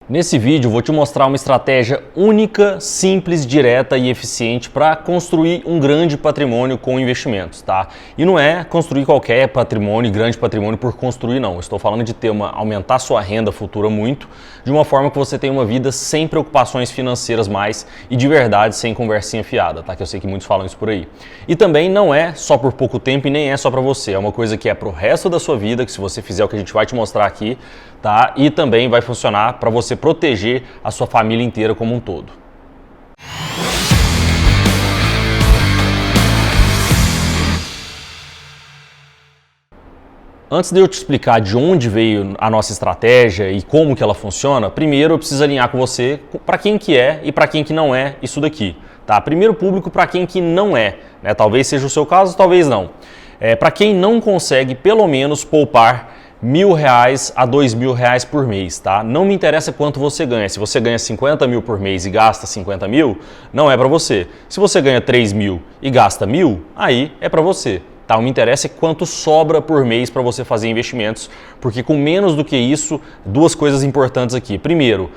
Nesse vídeo vou te mostrar uma estratégia única, simples, direta e eficiente para construir um grande patrimônio com investimentos, tá? E não é construir qualquer patrimônio, grande patrimônio por construir não. Estou falando de aumentar sua renda futura muito, de uma forma que você tenha uma vida sem preocupações financeiras mais e de verdade sem conversinha fiada, tá? Que eu sei que muitos falam isso por aí. E também não é só por pouco tempo e nem é só para você, é uma coisa que é pro resto da sua vida, que se você fizer o que a gente vai te mostrar aqui, tá? E também vai funcionar para você proteger a sua família inteira como um todo. Antes de eu te explicar de onde veio a nossa estratégia e como que ela funciona, primeiro eu preciso alinhar com você para quem que é e para quem que não é isso daqui, tá? Primeiro público para quem que não é, né? Talvez seja o seu caso, talvez não. Para quem não consegue pelo menos poupar R$1.000 a R$2.000 por mês, tá? Não me interessa quanto você ganha. Se você ganha 50 mil por mês e gasta 50 mil, não é para você. Se você ganha 3 mil e gasta 1.000, aí é para você. Tá, o que me interessa é quanto sobra por mês para você fazer investimentos, porque com menos do que isso, duas coisas importantes aqui. Primeiro,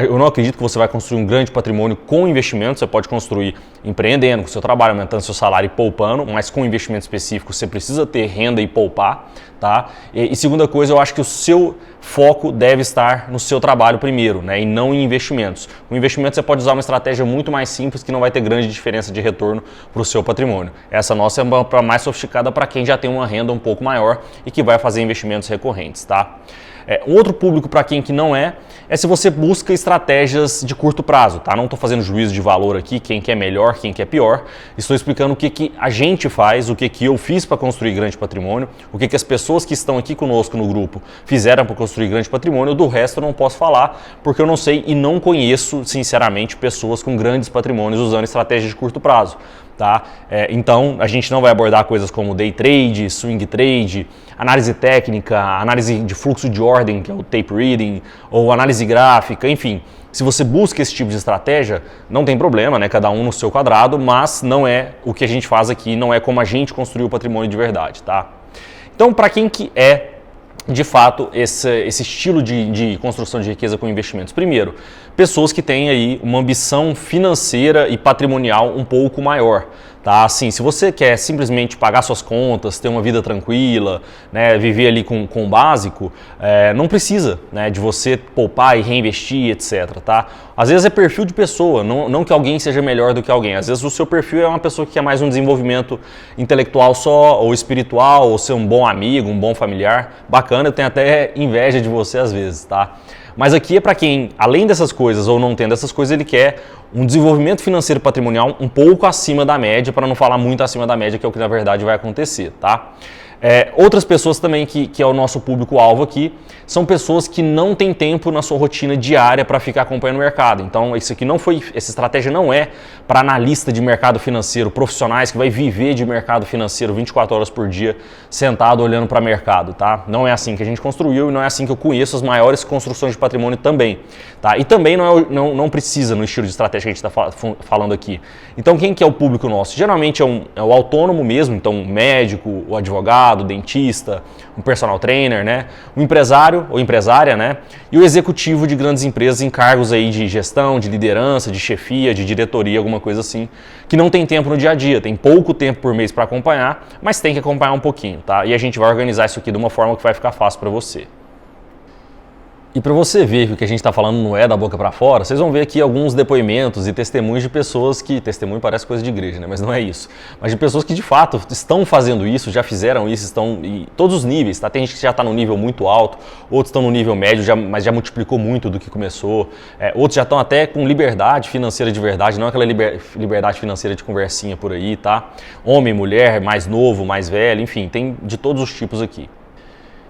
eu não acredito que você vai construir um grande patrimônio com investimentos, você pode construir empreendendo, com seu trabalho, aumentando seu salário e poupando, mas com investimento específico você precisa ter renda e poupar, tá? E segunda coisa, eu acho que o seu foco deve estar no seu trabalho primeiro, né? E não em investimentos. O investimento você pode usar uma estratégia muito mais simples que não vai ter grande diferença de retorno para o seu patrimônio. Essa nossa é para mais sofisticada para quem já tem uma renda um pouco maior e que vai fazer investimentos recorrentes, tá? Um outro público para quem que não é se você busca estratégias de curto prazo, tá? Não estou fazendo juízo de valor aqui, quem que é melhor, quem que é pior. Estou explicando o que a gente faz, o que eu fiz para construir grande patrimônio, o que as pessoas que estão aqui conosco no grupo fizeram para construir grande patrimônio. Do resto eu não posso falar, porque eu não sei e não conheço, sinceramente, pessoas com grandes patrimônios usando estratégias de curto prazo. Tá? Então a gente não vai abordar coisas como day trade, swing trade, análise técnica, análise de fluxo de ordem, que é o tape reading, ou análise gráfica, enfim. Se você busca esse tipo de estratégia, não tem problema, né? Cada um no seu quadrado, mas não é o que a gente faz aqui, não é como a gente construiu o patrimônio de verdade. Tá? Então, para quem que de fato, esse estilo de construção de riqueza com investimentos? Primeiro, pessoas que têm aí uma ambição financeira e patrimonial um pouco maior. Tá? Assim, se você quer simplesmente pagar suas contas, ter uma vida tranquila, né, viver ali com o básico, não precisa, né, de você poupar e reinvestir, etc. Tá? Às vezes é perfil de pessoa, não que alguém seja melhor do que alguém. Às vezes o seu perfil é uma pessoa que quer mais um desenvolvimento intelectual só, ou espiritual, ou ser um bom amigo, um bom familiar. Bacana, eu tenho até inveja de você às vezes, tá? Mas aqui é para quem, além dessas coisas ou não tendo essas coisas, ele quer um desenvolvimento financeiro patrimonial um pouco acima da média, para não falar muito acima da média, que é o que na verdade vai acontecer, tá? Outras pessoas também que é o nosso público-alvo aqui, são pessoas que não têm tempo na sua rotina diária para ficar acompanhando o mercado. Então, essa estratégia não é para analista de mercado financeiro, profissionais que vai viver de mercado financeiro 24 horas por dia, sentado olhando para o mercado, tá? Não é assim que a gente construiu e não é assim que eu conheço as maiores construções de patrimônio também, tá? E também não precisa no estilo de estratégia que a gente está falando aqui. Então, quem que é o público nosso? Geralmente é o autônomo mesmo, então o médico, o advogado, o dentista, um personal trainer, né? O empresário ou empresária, né? E o executivo de grandes empresas em cargos aí de gestão, de liderança, de chefia, de diretoria, alguma coisa assim, que não tem tempo no dia a dia, tem pouco tempo por mês para acompanhar, mas tem que acompanhar um pouquinho, tá? E a gente vai organizar isso aqui de uma forma que vai ficar fácil para você. E para você ver que o que a gente está falando não é da boca para fora, vocês vão ver aqui alguns depoimentos e testemunhos de pessoas que... Testemunho parece coisa de igreja, né? Mas não é isso. Mas de pessoas que de fato estão fazendo isso, já fizeram isso, estão em todos os níveis, tá? Tem gente que já está no nível muito alto, outros estão no nível médio, mas já multiplicou muito do que começou. Outros já estão até com liberdade financeira de verdade, não aquela liberdade financeira de conversinha por aí, tá? Homem, mulher, mais novo, mais velho, enfim, tem de todos os tipos aqui.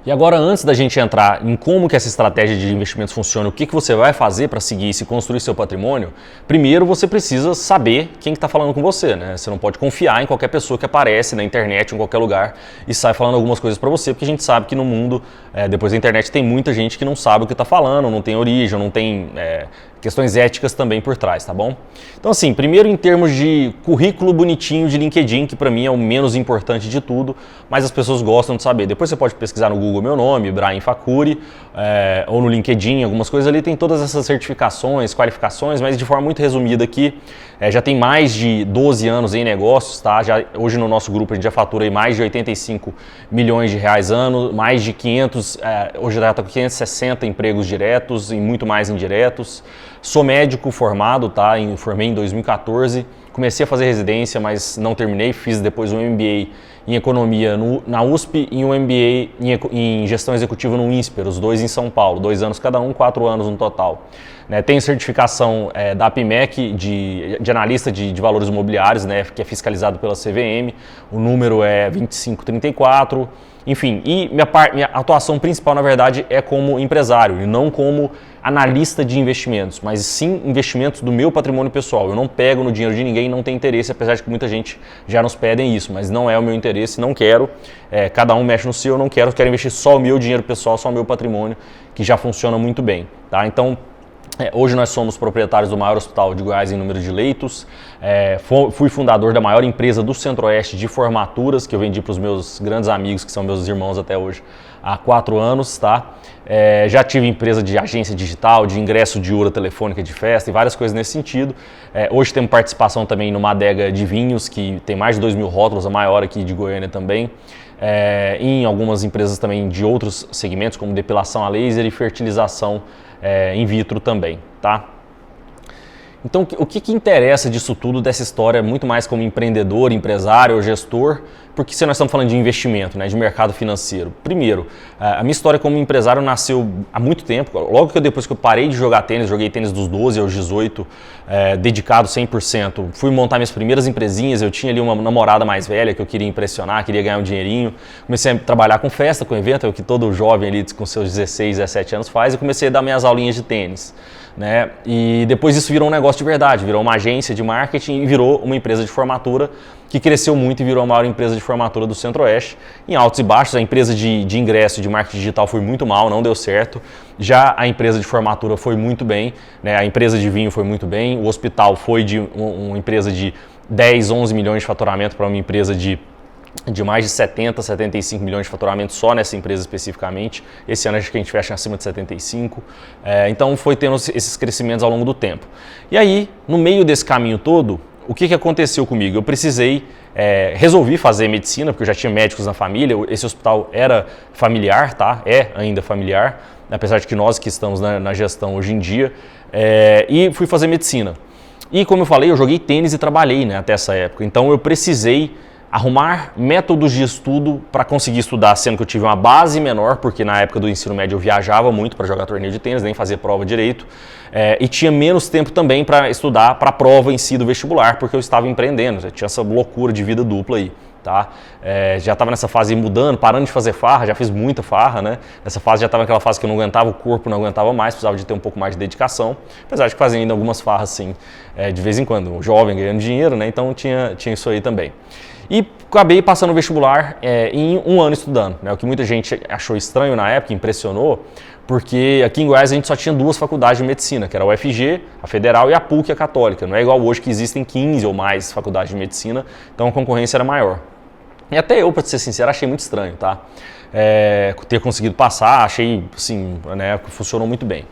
E agora, antes da gente entrar em como que essa estratégia de investimentos funciona, o que você vai fazer para seguir e construir seu patrimônio, primeiro você precisa saber quem está falando com você, né? Você não pode confiar em qualquer pessoa que aparece na internet, em qualquer lugar, e sai falando algumas coisas para você, porque a gente sabe que no mundo, depois da internet, tem muita gente que não sabe o que está falando, não tem origem, não tem questões éticas também por trás, tá bom? Então assim, primeiro em termos de currículo bonitinho de LinkedIn, que para mim é o menos importante de tudo, mas as pessoas gostam de saber. Depois você pode pesquisar no Google Google meu nome, Ibrahim Facuri, ou no LinkedIn, algumas coisas ali, tem todas essas certificações, qualificações, mas de forma muito resumida aqui, já tem mais de 12 anos em negócios, tá? Hoje no nosso grupo a gente já fatura aí mais de 85 milhões de reais ano, mais de 500, hoje já está com 560 empregos diretos e muito mais indiretos. Sou médico formado, tá? Formei em 2014, comecei a fazer residência, mas não terminei, fiz depois um MBA em economia na USP e um MBA em gestão executiva no INSPER, os dois em São Paulo, 2 anos cada um, 4 anos no total. Tenho certificação da APIMEC de analista de valores imobiliários, né, que é fiscalizado pela CVM, o número é 2534, enfim, e minha atuação principal, na verdade, é como empresário e não como analista de investimentos, mas sim investimentos do meu patrimônio pessoal. Eu não pego no dinheiro de ninguém, não tenho interesse, apesar de que muita gente já nos pedem isso, mas não é o meu interesse, não quero, cada um mexe no seu, eu não quero investir só o meu dinheiro pessoal, só o meu patrimônio, que já funciona muito bem, tá? Então, hoje nós somos proprietários do maior hospital de Goiás em número de leitos, fui fundador da maior empresa do Centro-Oeste de formaturas, que eu vendi para os meus grandes amigos, que são meus irmãos até hoje, há 4 anos, tá? Já tive empresa de agência digital, de ingresso de URA telefônica de festa e várias coisas nesse sentido. Hoje temos participação também numa adega de vinhos, que tem mais de 2.000 rótulos, a maior aqui de Goiânia também. Em algumas empresas também de outros segmentos, como depilação a laser e fertilização in vitro também, tá? Então, o que interessa disso tudo, dessa história, muito mais como empreendedor, empresário ou gestor, porque se nós estamos falando de investimento, né, de mercado financeiro. Primeiro, a minha história como empresário nasceu há muito tempo, logo que depois que eu parei de jogar tênis, joguei tênis dos 12 aos 18, dedicado 100%, fui montar minhas primeiras empresinhas, eu tinha ali uma namorada mais velha que eu queria impressionar, queria ganhar um dinheirinho, comecei a trabalhar com festa, com evento, é o que todo jovem ali com seus 16, 17 anos faz, e comecei a dar minhas aulinhas de tênis. Né? E depois isso virou um negócio de verdade, virou uma agência de marketing e virou uma empresa de formatura que cresceu muito e virou a maior empresa de formatura do Centro-Oeste, em altos e baixos. A empresa de ingresso de marketing digital foi muito mal, não deu certo. Já a empresa de formatura foi muito bem, né? A empresa de vinho foi muito bem, o hospital foi de uma empresa de 10, 11 milhões de faturamento para uma empresa de mais de 70, 75 milhões de faturamento só nessa empresa especificamente. Esse ano acho que a gente fecha acima de 75. Então foi tendo esses crescimentos ao longo do tempo. E aí, no meio desse caminho todo, o que aconteceu comigo? Eu precisei, resolvi fazer medicina, porque eu já tinha médicos na família, esse hospital era familiar, tá? É ainda familiar, apesar de que nós que estamos na gestão hoje em dia, e fui fazer medicina. E como eu falei, eu joguei tênis e trabalhei, né, até essa época, então eu precisei arrumar métodos de estudo para conseguir estudar, sendo que eu tive uma base menor, porque na época do ensino médio eu viajava muito para jogar torneio de tênis, nem fazia prova direito, e tinha menos tempo também para estudar para a prova em si do vestibular, porque eu estava empreendendo, eu tinha essa loucura de vida dupla aí. Tá? Já estava nessa fase mudando, parando de fazer farra, já fiz muita farra, né? Nessa fase já estava naquela fase que eu não aguentava, o corpo não aguentava mais, precisava de ter um pouco mais de dedicação, apesar de fazer ainda algumas farras assim, de vez em quando, jovem ganhando dinheiro, né? Então tinha isso aí também. E acabei passando o vestibular em 1 ano estudando, né? O que muita gente achou estranho na época, impressionou, porque aqui em Goiás a gente só tinha 2 faculdades de medicina, que era a UFG, a Federal, e a PUC, a Católica. Não é igual hoje que existem 15 ou mais faculdades de medicina, então a concorrência era maior. E até eu, para ser sincero, achei muito estranho, tá? Ter conseguido passar, achei, assim, né, que funcionou muito bem.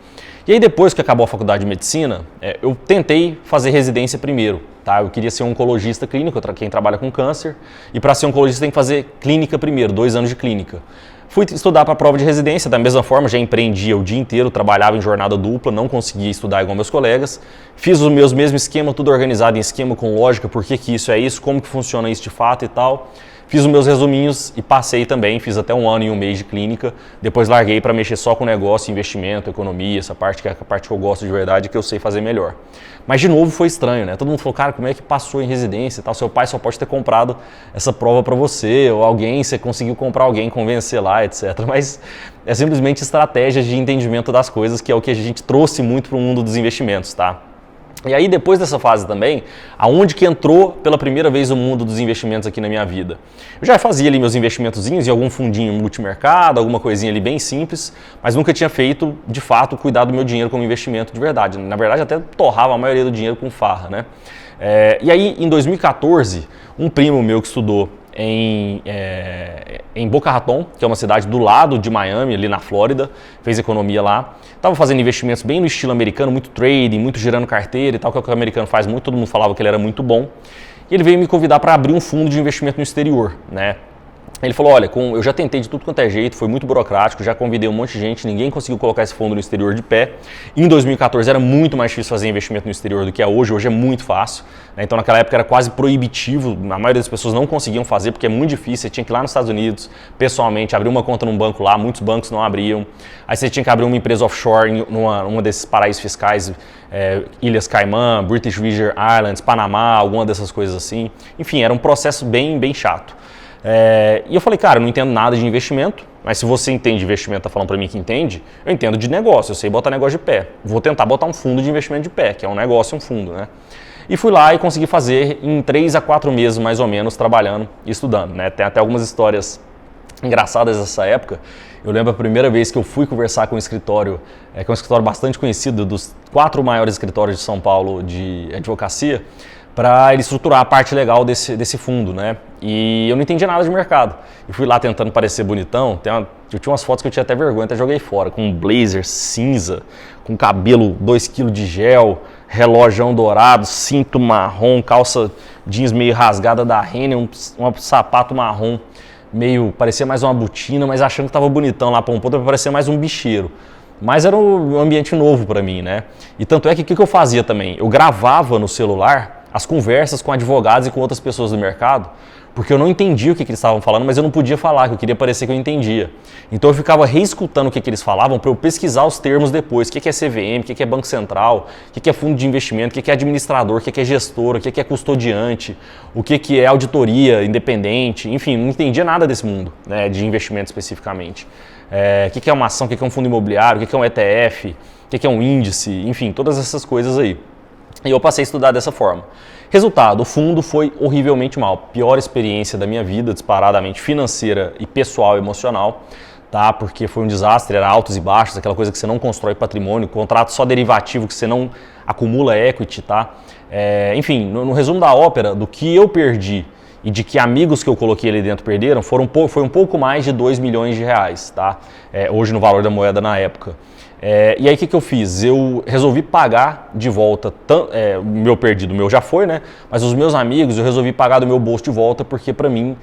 E aí depois que acabou a faculdade de medicina, eu tentei fazer residência primeiro, tá? Eu queria ser um oncologista clínico, quem trabalha com câncer, e para ser oncologista tem que fazer clínica primeiro, 2 anos de clínica. Fui estudar para a prova de residência, da mesma forma, já empreendia o dia inteiro, trabalhava em jornada dupla, não conseguia estudar igual meus colegas. Fiz os meus mesmos esquemas, tudo organizado em esquema, com lógica, por que isso é isso, como que funciona isso de fato e tal. Fiz os meus resuminhos e passei também, fiz até 1 ano e 1 mês de clínica, depois larguei para mexer só com negócio, investimento, economia, essa parte que é a parte que eu gosto de verdade, que eu sei fazer melhor. Mas de novo foi estranho, né? Todo mundo falou, cara, como é que passou em residência e tal? Seu pai só pode ter comprado essa prova para você, ou alguém, você conseguiu comprar alguém, convencer lá, etc. Mas é simplesmente estratégias de entendimento das coisas, que é o que a gente trouxe muito para o mundo dos investimentos, tá? E aí depois dessa fase também, aonde que entrou pela primeira vez o mundo dos investimentos aqui na minha vida? Eu já fazia ali meus investimentozinhos em algum fundinho multimercado, alguma coisinha ali bem simples, mas nunca tinha feito, de fato, cuidar do meu dinheiro como investimento de verdade. Na verdade, até torrava a maioria do dinheiro com farra, né? E aí, em 2014, um primo meu que estudou em Boca Raton, que é uma cidade do lado de Miami, ali na Flórida, fez economia lá. Estava fazendo investimentos bem no estilo americano, muito trading, muito girando carteira e tal, que é o que o americano faz muito, todo mundo falava que ele era muito bom. E ele veio me convidar para abrir um fundo de investimento no exterior, né? Ele falou, olha, eu já tentei de tudo quanto é jeito, foi muito burocrático, já convidei um monte de gente, ninguém conseguiu colocar esse fundo no exterior de pé. Em 2014 era muito mais difícil fazer investimento no exterior do que é hoje é muito fácil, né? Então naquela época era quase proibitivo, a maioria das pessoas não conseguiam fazer porque é muito difícil, você tinha que ir lá nos Estados Unidos, pessoalmente, abrir uma conta num banco lá, muitos bancos não abriam. Aí você tinha que abrir uma empresa offshore numa desses paraísos fiscais, Ilhas Caimã, British Virgin Islands, Panamá, alguma dessas coisas assim. Enfim, era um processo bem chato. E eu falei, cara, eu não entendo nada de investimento, mas se você entende de investimento, tá falando para mim que entende, eu entendo de negócio, eu sei botar negócio de pé. Vou tentar botar um fundo de investimento de pé, que é um negócio, um fundo, né? E fui lá e consegui fazer em 3 a 4 meses, mais ou menos, trabalhando e estudando, né? Tem até algumas histórias engraçadas dessa época. Eu lembro a primeira vez que eu fui conversar com um escritório, que é um escritório bastante conhecido, dos 4 maiores escritórios de São Paulo de advocacia, para ele estruturar a parte legal desse fundo, né? E eu não entendia nada de mercado. E fui lá tentando parecer bonitão. Eu tinha umas fotos que eu tinha até vergonha, até joguei fora, com um blazer cinza, com cabelo 2 kg de gel, relógio dourado, cinto marrom, calça jeans meio rasgada da Renner, um sapato marrom, parecia mais uma botina, mas achando que tava bonitão lá para um ponto, parecia mais um bicheiro. Mas era um ambiente novo para mim, né? E tanto é que o que eu fazia também? Eu gravava no celular as conversas com advogados e com outras pessoas do mercado, porque eu não entendia o que eles estavam falando, mas eu não podia falar, que eu queria parecer que eu entendia. Então eu ficava reescutando o que eles falavam para eu pesquisar os termos depois. O que é CVM, o que é Banco Central, o que é fundo de investimento, o que é administrador, o que é gestor, o que é custodiante, o que é auditoria independente, enfim, não entendia nada desse mundo, né, de investimento especificamente. O que é uma ação, o que é um fundo imobiliário, o que é um ETF, o que é um índice, enfim, todas essas coisas aí. E eu passei a estudar dessa forma. Resultado, o fundo foi horrivelmente mal. Pior experiência da minha vida, disparadamente financeira e pessoal e emocional, tá? Porque foi um desastre, era altos e baixos, aquela coisa que você não constrói patrimônio, contrato só derivativo que você não acumula equity, tá? Enfim, no resumo da ópera, do que eu perdi e de que amigos que eu coloquei ali dentro perderam, foi um pouco mais de 2 milhões de reais, tá? Hoje no valor da moeda na época. E aí o que eu fiz? Eu resolvi pagar de volta, o meu perdido, o meu já foi, né? Mas os meus amigos eu resolvi pagar do meu bolso de volta, porque para mim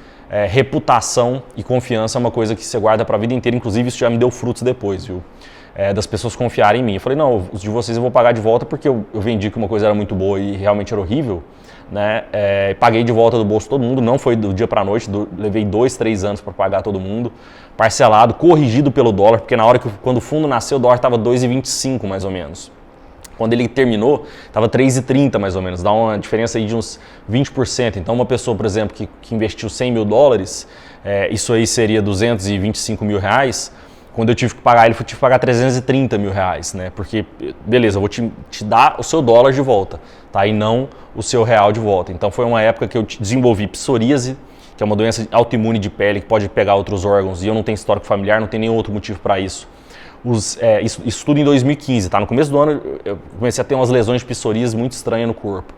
reputação e confiança é uma coisa que você guarda para a vida inteira, inclusive isso já me deu frutos depois, viu? Das pessoas confiarem em mim. Eu falei, não, os de vocês eu vou pagar de volta porque eu vendi que uma coisa era muito boa e realmente era horrível, né? Paguei de volta do bolso todo mundo, não foi do dia para a noite, levei 2, 3 anos para pagar todo mundo, parcelado, corrigido pelo dólar, porque quando o fundo nasceu o dólar estava 2,25 mais ou menos. Quando ele terminou, estava 3,30 mais ou menos, dá uma diferença aí de uns 20%. Então uma pessoa, por exemplo, que investiu 100 mil dólares, isso aí seria 225 mil reais, quando eu tive que pagar ele, eu tive que pagar 330 mil reais, né? Porque, beleza, eu vou te dar o seu dólar de volta, tá? E não o seu real de volta. Então foi uma época que eu desenvolvi psoríase, que é uma doença autoimune de pele que pode pegar outros órgãos, e eu não tenho histórico familiar, não tem nenhum outro motivo para isso. Isso tudo em 2015, tá? No começo do ano eu comecei a ter umas lesões de psoríase muito estranhas no corpo.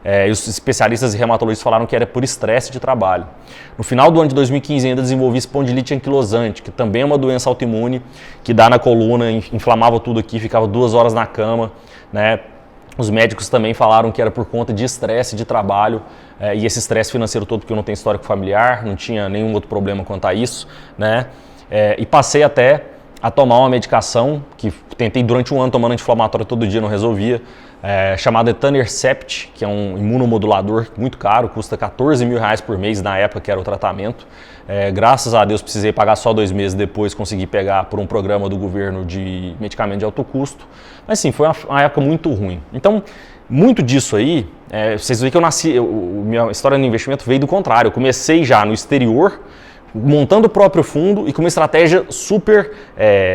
E os especialistas e reumatologistas falaram que era por estresse de trabalho. No final do ano de 2015 ainda desenvolvi espondilite anquilosante, que também é uma doença autoimune, que dá na coluna, inflamava tudo aqui, ficava 2 horas na cama, né? Os médicos também falaram que era por conta de estresse de trabalho, e esse estresse financeiro todo, porque eu não tenho histórico familiar, não tinha nenhum outro problema quanto a isso, né? E passei até a tomar uma medicação, que tentei durante um ano tomando anti-inflamatório todo dia, não resolvia, chamado Etanercept, que é um imunomodulador muito caro, custa 14 mil reais por mês na época que era o tratamento. Graças a Deus precisei pagar só 2 meses depois, consegui pegar por um programa do governo de medicamento de alto custo. Mas sim, foi uma época muito ruim. Então, muito disso aí, vocês veem que eu nasci, minha história no investimento veio do contrário. Eu comecei já no exterior, montando o próprio fundo e com uma estratégia super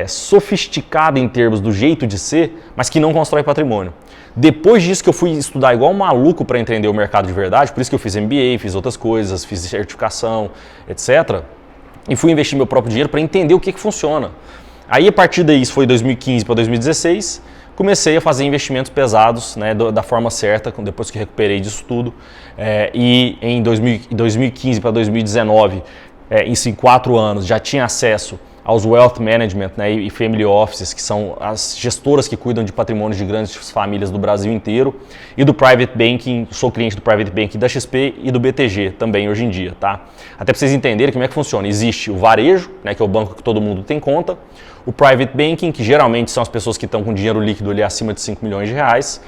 sofisticada em termos do jeito de ser, mas que não constrói patrimônio. Depois disso que eu fui estudar igual um maluco para entender o mercado de verdade, por isso que eu fiz MBA, fiz outras coisas, fiz certificação, etc. E fui investir meu próprio dinheiro para entender o que funciona. Aí a partir daí, isso foi 2015 para 2016, comecei a fazer investimentos pesados, né, da forma certa, depois que recuperei disso tudo. E em 2015 para 2019, isso em 4 anos, já tinha acesso aos Wealth Management, né, e Family Offices, que são as gestoras que cuidam de patrimônios de grandes famílias do Brasil inteiro, e do Private Banking. Sou cliente do Private Banking da XP e do BTG também hoje em dia, tá? Até para vocês entenderem como é que funciona. Existe o varejo, né, que é o banco que todo mundo tem conta, o Private Banking, que geralmente são as pessoas que estão com dinheiro líquido ali acima de 5 milhões de reais,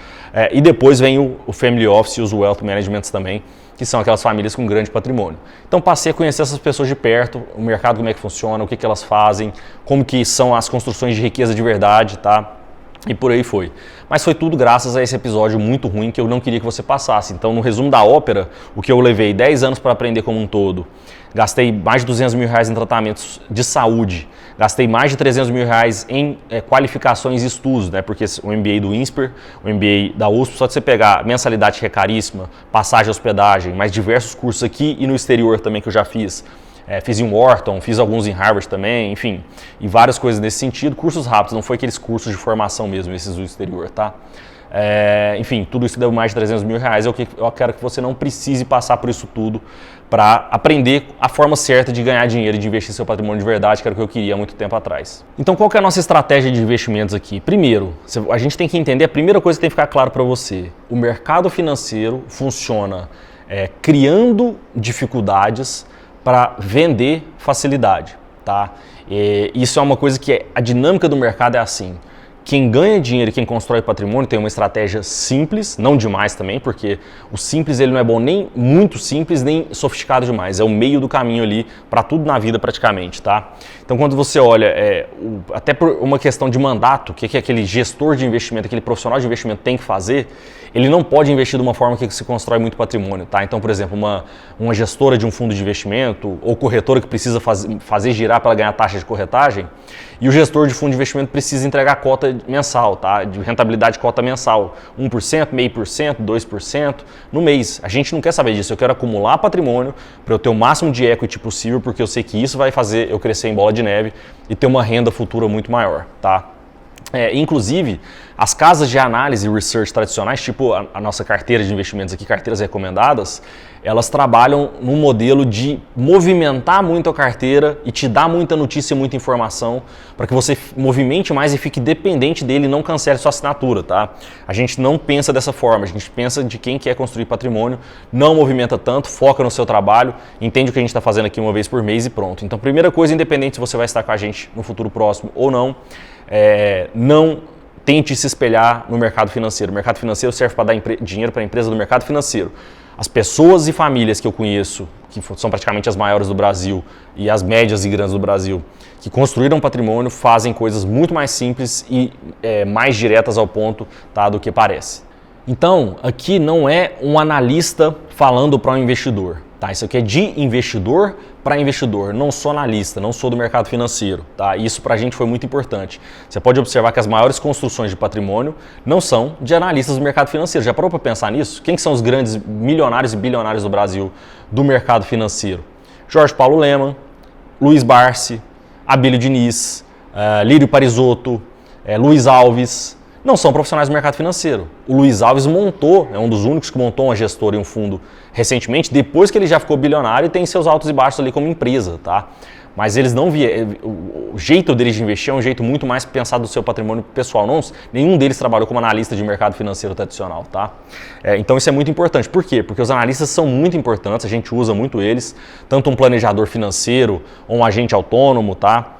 e depois vem o Family Office e os Wealth Managements também, que são aquelas famílias com grande patrimônio. Então passei a conhecer essas pessoas de perto, o mercado, como é que funciona, o que elas fazem, como que são as construções de riqueza de verdade, tá? E por aí foi. Mas foi tudo graças a esse episódio muito ruim que eu não queria que você passasse. Então, no resumo da ópera, o que eu levei 10 anos para aprender como um todo, gastei mais de 200 mil reais em tratamentos de saúde, gastei mais de 300 mil reais em qualificações e estudos, né? Porque o MBA do INSPER, o MBA da USP, só de você pegar mensalidade que é caríssima, passagem e hospedagem, mais diversos cursos aqui e no exterior também que eu já fiz. Fiz em Wharton, fiz alguns em Harvard também, enfim, e várias coisas nesse sentido. Cursos rápidos, não foi aqueles cursos de formação mesmo, esses do exterior, tá? Enfim, tudo isso deu mais de 300 mil reais. Eu quero que você não precise passar por isso tudo para aprender a forma certa de ganhar dinheiro e de investir seu patrimônio de verdade, que era o que eu queria há muito tempo atrás. Então, qual que é a nossa estratégia de investimentos aqui? Primeiro, a gente tem que entender, a primeira coisa que tem que ficar claro para você, o mercado financeiro funciona criando dificuldades para vender facilidade, tá? Isso é uma coisa que a dinâmica do mercado é assim. Quem ganha dinheiro e quem constrói patrimônio tem uma estratégia simples, não demais também, porque o simples ele não é bom nem muito simples, nem sofisticado demais. É o meio do caminho ali para tudo na vida praticamente, tá? Então quando você olha, até por uma questão de mandato, o que aquele gestor de investimento, aquele profissional de investimento tem que fazer, ele não pode investir de uma forma que se constrói muito patrimônio, tá? Então, por exemplo, uma gestora de um fundo de investimento ou corretora que precisa fazer girar para ganhar taxa de corretagem, e o gestor de fundo de investimento precisa entregar cota mensal, tá? De rentabilidade cota mensal, 1%, 0,5%, 2% no mês. A gente não quer saber disso, eu quero acumular patrimônio para eu ter o máximo de equity possível, porque eu sei que isso vai fazer eu crescer em bola de neve e ter uma renda futura muito maior, tá? Inclusive, as casas de análise e research tradicionais, tipo a nossa carteira de investimentos aqui, carteiras recomendadas, elas trabalham num modelo de movimentar muito a carteira e te dar muita notícia e muita informação para que você movimente mais e fique dependente dele e não cancele sua assinatura, tá? A gente não pensa dessa forma, a gente pensa de quem quer construir patrimônio, não movimenta tanto, foca no seu trabalho, entende o que a gente está fazendo aqui uma vez por mês e pronto. Então, primeira coisa, independente se você vai estar com a gente no futuro próximo ou não, não tente se espelhar no mercado financeiro. O mercado financeiro serve para dar dinheiro para a empresa do mercado financeiro. As pessoas e famílias que eu conheço, que são praticamente as maiores do Brasil e as médias e grandes do Brasil, que construíram patrimônio, fazem coisas muito mais simples e mais diretas ao ponto, tá, do que parece. Então, aqui não é um analista falando para um investidor. Tá? Isso aqui é de investidor para investidor. Não sou analista, não sou do mercado financeiro. Tá? Isso para a gente foi muito importante. Você pode observar que as maiores construções de patrimônio não são de analistas do mercado financeiro. Já parou para pensar nisso? Quem são os grandes milionários e bilionários do Brasil do mercado financeiro? Jorge Paulo Lemann, Luiz Barsi, Abílio Diniz, Lírio Parisotto, Luiz Alves. Não são profissionais do mercado financeiro. O Luiz Alves montou, é um dos únicos que montou uma gestora e um fundo recentemente, depois que ele já ficou bilionário e tem seus altos e baixos ali como empresa, tá? Mas eles não viam, o jeito deles de investir é um jeito muito mais pensado do seu patrimônio pessoal. Nenhum deles trabalhou como analista de mercado financeiro tradicional, tá? Então isso é muito importante. Por quê? Porque os analistas são muito importantes, a gente usa muito eles, tanto um planejador financeiro ou um agente autônomo, tá?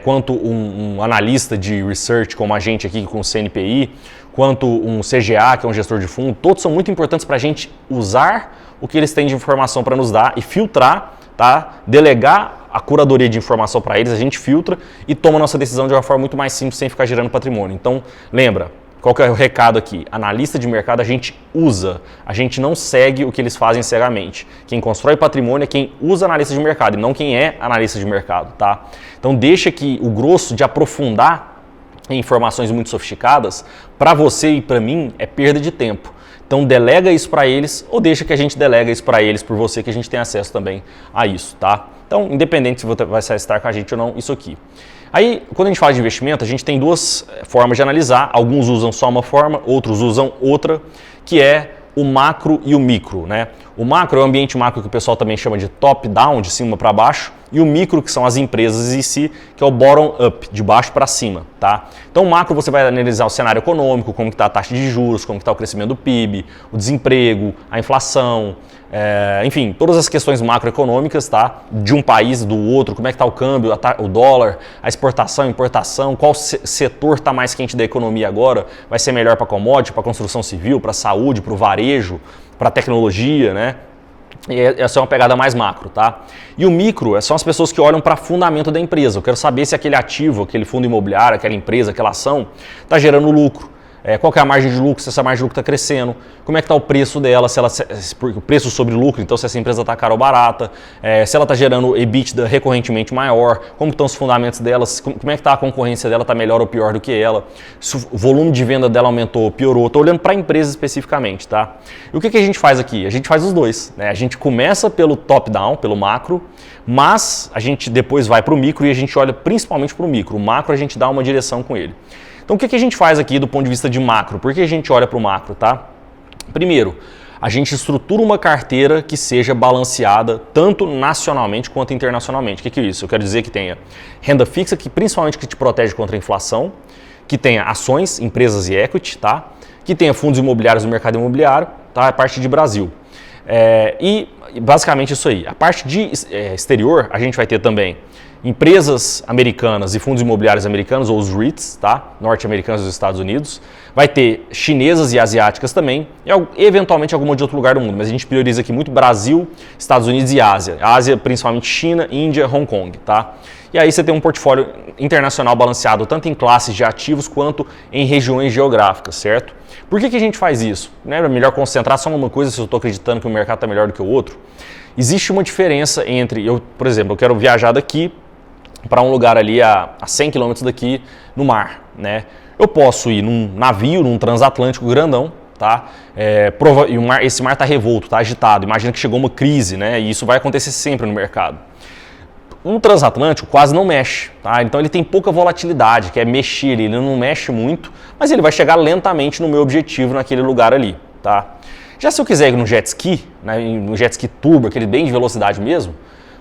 Quanto um analista de research como a gente aqui com o CNPI, quanto um CGA, que é um gestor de fundo, todos são muito importantes para a gente usar o que eles têm de informação para nos dar e filtrar, tá? Delegar a curadoria de informação para eles, a gente filtra e toma a nossa decisão de uma forma muito mais simples, sem ficar gerando patrimônio. Então, lembra, qual que é o recado aqui? Analista de mercado a gente usa, a gente não segue o que eles fazem cegamente. Quem constrói patrimônio é quem usa analista de mercado e não quem é analista de mercado, tá? Então deixa que o grosso de aprofundar em informações muito sofisticadas, para você e para mim, é perda de tempo. Então delega isso para eles ou deixa que a gente delega isso para eles por você, que a gente tem acesso também a isso, tá? Então, independente se você vai estar com a gente ou não, isso aqui. Aí, quando a gente fala de investimento, a gente tem duas formas de analisar. Alguns usam só uma forma, outros usam outra, que é o macro e o micro, né? O macro é o ambiente macro que o pessoal também chama de top-down, de cima para baixo, e o micro, que são as empresas em si, que é o bottom-up, de baixo para cima, tá? Então, o macro você vai analisar o cenário econômico, como que está a taxa de juros, como que está o crescimento do PIB, o desemprego, a inflação, enfim, todas as questões macroeconômicas, tá? De um país, do outro, como é que está o câmbio, o dólar, a exportação, importação, qual setor está mais quente da economia agora, vai ser melhor para commodity, para construção civil, para saúde, para o varejo, para tecnologia, né? E essa é uma pegada mais macro, tá? E o micro são as pessoas que olham para fundamento da empresa. Eu quero saber se aquele ativo, aquele fundo imobiliário, aquela empresa, aquela ação está gerando lucro. Qual que é a margem de lucro, se essa margem de lucro está crescendo, como é que está o preço dela, o preço sobre lucro, então se essa empresa está cara ou barata, se ela está gerando EBITDA recorrentemente maior, como estão os fundamentos delas, como é que está a concorrência dela, está melhor ou pior do que ela, se o volume de venda dela aumentou ou piorou. Estou olhando para a empresa especificamente, tá? E o que a gente faz aqui? A gente faz os dois, né? A gente começa pelo top-down, pelo macro, mas a gente depois vai para o micro e a gente olha principalmente para o micro. O macro a gente dá uma direção com ele. Então, o que a gente faz aqui do ponto de vista de macro? Por que a gente olha para o macro, tá? Primeiro, a gente estrutura uma carteira que seja balanceada tanto nacionalmente quanto internacionalmente. O que é isso? Eu quero dizer que tenha renda fixa, que principalmente que te protege contra a inflação, que tenha ações, empresas e equity, tá? Que tenha fundos imobiliários no mercado imobiliário, tá? A parte de Brasil. E basicamente isso aí. A parte de exterior, a gente vai ter também empresas americanas e fundos imobiliários americanos, ou os REITs, tá? Norte-americanos dos Estados Unidos. Vai ter chinesas e asiáticas também, e eventualmente alguma de outro lugar do mundo, mas a gente prioriza aqui muito Brasil, Estados Unidos e Ásia. Ásia, principalmente China, Índia, Hong Kong, tá? E aí você tem um portfólio internacional balanceado tanto em classes de ativos quanto em regiões geográficas, certo? Por que a gente faz isso? É melhor concentrar só em uma coisa se eu estou acreditando que o mercado está melhor do que o outro? Existe uma diferença entre, por exemplo, eu quero viajar daqui para um lugar ali a 100 km daqui no mar, né? Eu posso ir num navio, num transatlântico grandão, tá? E esse mar está revolto, está agitado. Imagina que chegou uma crise, né? E isso vai acontecer sempre no mercado. Um transatlântico quase não mexe, tá? Então ele tem pouca volatilidade, que é mexer, ele não mexe muito, mas ele vai chegar lentamente no meu objetivo naquele lugar ali, tá? Já se eu quiser ir no jet ski, né, no jet ski turbo, aquele bem de velocidade mesmo,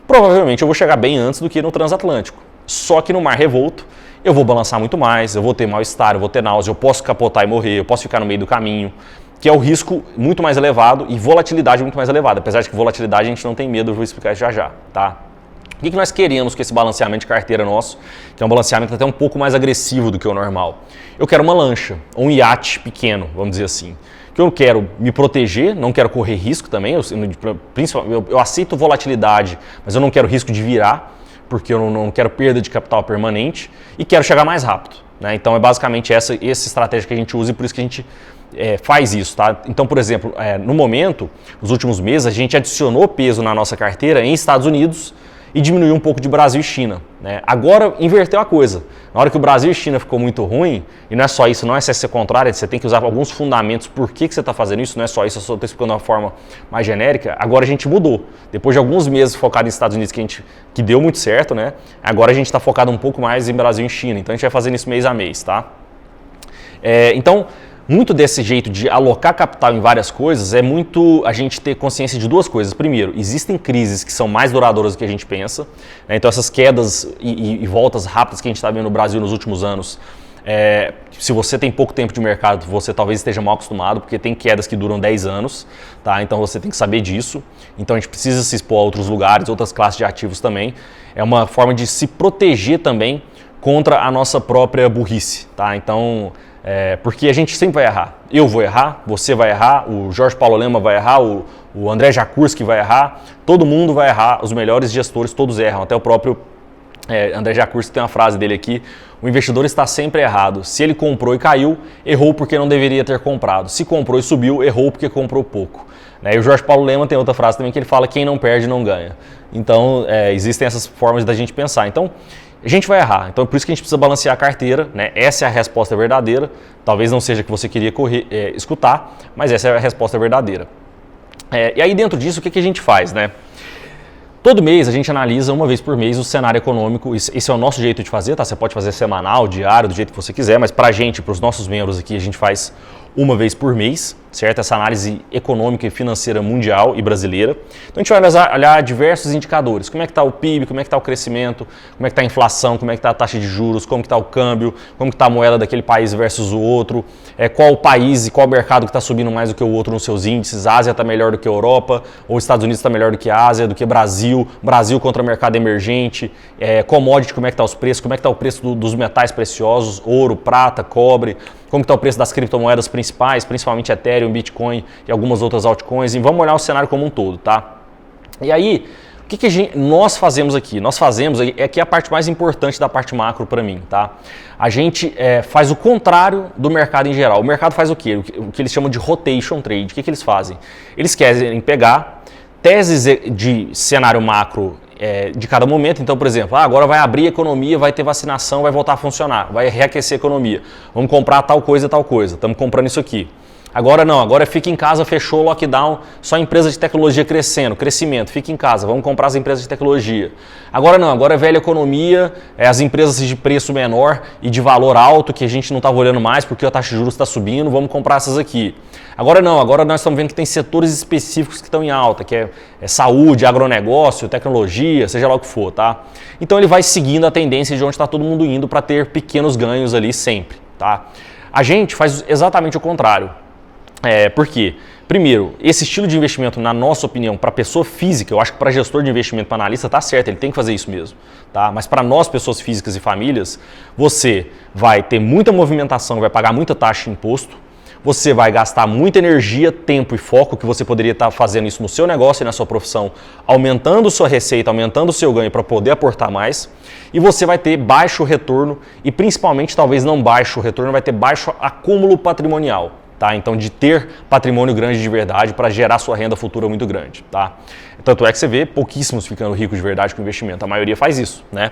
provavelmente eu vou chegar bem antes do que no transatlântico. Só que no mar revolto, eu vou balançar muito mais, eu vou ter mal-estar, eu vou ter náusea, eu posso capotar e morrer, eu posso ficar no meio do caminho, que é o risco muito mais elevado e volatilidade muito mais elevada. Apesar de que volatilidade a gente não tem medo, eu vou explicar isso já já, tá? O que nós queremos com esse balanceamento de carteira nosso, que é um balanceamento até um pouco mais agressivo do que o normal? Eu quero uma lancha, ou um iate pequeno, vamos dizer assim. Que eu quero me proteger, não quero correr risco também, eu aceito volatilidade, mas eu não quero risco de virar, porque eu não quero perda de capital permanente e quero chegar mais rápido, né? Então é basicamente essa estratégia que a gente usa e por isso que a gente faz isso, tá? Então, por exemplo, no momento, nos últimos meses, a gente adicionou peso na nossa carteira em Estados Unidos e diminuiu um pouco de Brasil e China, né? Agora inverteu a coisa. Na hora que o Brasil e China ficou muito ruim, e não é só isso, não é ser contrário, você tem que usar alguns fundamentos por que você está fazendo isso, não é só isso, eu só estou explicando de uma forma mais genérica. Agora a gente mudou. Depois de alguns meses focado nos Estados Unidos, que deu muito certo, né? Agora a gente está focado um pouco mais em Brasil e China, então a gente vai fazendo isso mês a mês, tá? Então, muito desse jeito de alocar capital em várias coisas é muito a gente ter consciência de duas coisas. Primeiro, existem crises que são mais duradouras do que a gente pensa, né? Então essas quedas e voltas rápidas que a gente está vendo no Brasil nos últimos anos, se você tem pouco tempo de mercado, você talvez esteja mal acostumado, porque tem quedas que duram 10 anos, tá? Então você tem que saber disso. Então a gente precisa se expor a outros lugares, outras classes de ativos também. É uma forma de se proteger também contra a nossa própria burrice, tá? Então, porque a gente sempre vai errar. Eu vou errar, você vai errar, o Jorge Paulo Lema vai errar, o André Jakurski vai errar, todo mundo vai errar, os melhores gestores todos erram, até o próprio André Jakurski tem uma frase dele aqui: o investidor está sempre errado. Se ele comprou e caiu, errou porque não deveria ter comprado. Se comprou e subiu, errou porque comprou pouco. E o Jorge Paulo Lema tem outra frase também que ele fala: quem não perde não ganha. Então, existem essas formas da gente pensar. Então, a gente vai errar, então é por isso que a gente precisa balancear a carteira, né? Essa é a resposta verdadeira, talvez não seja a que você queria escutar, mas essa é a resposta verdadeira. E aí dentro disso, o que a gente faz, né? Todo mês a gente analisa uma vez por mês o cenário econômico, esse é o nosso jeito de fazer, tá? Você pode fazer semanal, diário, do jeito que você quiser, mas pra gente, pros nossos membros aqui, a gente faz uma vez por mês, certo? Essa análise econômica e financeira mundial e brasileira. Então a gente vai olhar diversos indicadores, como é que está o PIB, como é que está o crescimento, como é que está a inflação, como é que está a taxa de juros, como que está o câmbio, como que está a moeda daquele país versus o outro, qual o país e qual o mercado que está subindo mais do que o outro nos seus índices, a Ásia está melhor do que a Europa, ou os Estados Unidos está melhor do que a Ásia, do que Brasil contra mercado emergente, commodity, como é que está os preços, como é que está o preço dos metais preciosos, ouro, prata, cobre, como está o preço das criptomoedas principais, principalmente Ethereum, Bitcoin e algumas outras altcoins, e vamos olhar o cenário como um todo, tá? E aí, o que nós fazemos aqui? Nós fazemos, aqui é a parte mais importante da parte macro para mim, tá? A gente faz o contrário do mercado em geral. O mercado faz o quê? O que eles chamam de rotation trade. O que eles fazem? Eles querem pegar teses de cenário macro de cada momento. Então, por exemplo, agora vai abrir a economia, vai ter vacinação, vai voltar a funcionar, vai reaquecer a economia. Vamos comprar tal coisa, estamos comprando isso aqui. Agora não, agora fica em casa, fechou o lockdown, só empresa de tecnologia crescendo, crescimento, fica em casa, vamos comprar as empresas de tecnologia. Agora não, agora é velha economia, as empresas de preço menor e de valor alto que a gente não estava olhando mais porque a taxa de juros está subindo, vamos comprar essas aqui. Agora não, agora nós estamos vendo que tem setores específicos que estão em alta, que é saúde, agronegócio, tecnologia, seja lá o que for, tá? Então ele vai seguindo a tendência de onde está todo mundo indo para ter pequenos ganhos ali sempre, tá? A gente faz exatamente o contrário. Por quê? Primeiro, esse estilo de investimento, na nossa opinião, para pessoa física, eu acho que para gestor de investimento, para analista, tá certo, ele tem que fazer isso mesmo. Tá? Mas para nós, pessoas físicas e famílias, você vai ter muita movimentação, vai pagar muita taxa de imposto, você vai gastar muita energia, tempo e foco, que você poderia estar fazendo isso no seu negócio e na sua profissão, aumentando sua receita, aumentando o seu ganho para poder aportar mais, e você vai ter baixo retorno e principalmente, talvez não baixo retorno, vai ter baixo acúmulo patrimonial. Tá? Então, de ter patrimônio grande de verdade para gerar sua renda futura muito grande. Tá? Tanto é que você vê pouquíssimos ficando ricos de verdade com investimento. A maioria faz isso, né?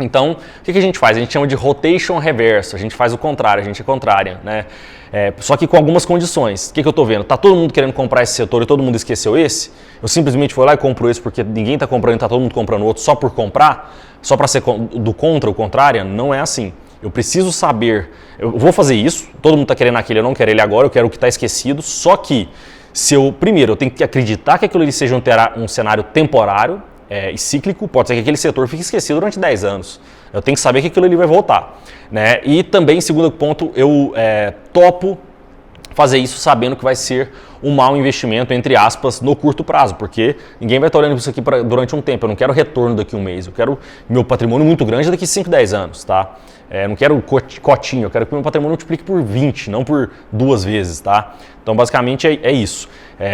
Então, o que a gente faz? A gente chama de rotation reverso, a gente faz o contrário, a gente é contrária, né? Só que com algumas condições. O que eu estou vendo? Tá todo mundo querendo comprar esse setor e todo mundo esqueceu esse? Eu simplesmente vou lá e compro esse porque ninguém está comprando e está todo mundo comprando outro só por comprar? Só para ser do contra ou contrária? Não é assim. Eu preciso saber, eu vou fazer isso, todo mundo está querendo aquele, eu não quero ele agora, eu quero o que está esquecido, só que primeiro eu tenho que acreditar que aquilo ali seja um cenário temporário e cíclico, pode ser que aquele setor fique esquecido durante 10 anos, eu tenho que saber que aquilo ali vai voltar. Né? E também, segundo ponto, eu topo fazer isso sabendo que vai ser um mau investimento, entre aspas, no curto prazo, porque ninguém vai estar olhando isso aqui durante um tempo, eu não quero retorno daqui a um mês, eu quero meu patrimônio muito grande daqui a 5, 10 anos, tá? Não quero cotinho, eu quero que meu patrimônio multiplique por 20, não por 2 vezes, tá? Então, basicamente, é isso.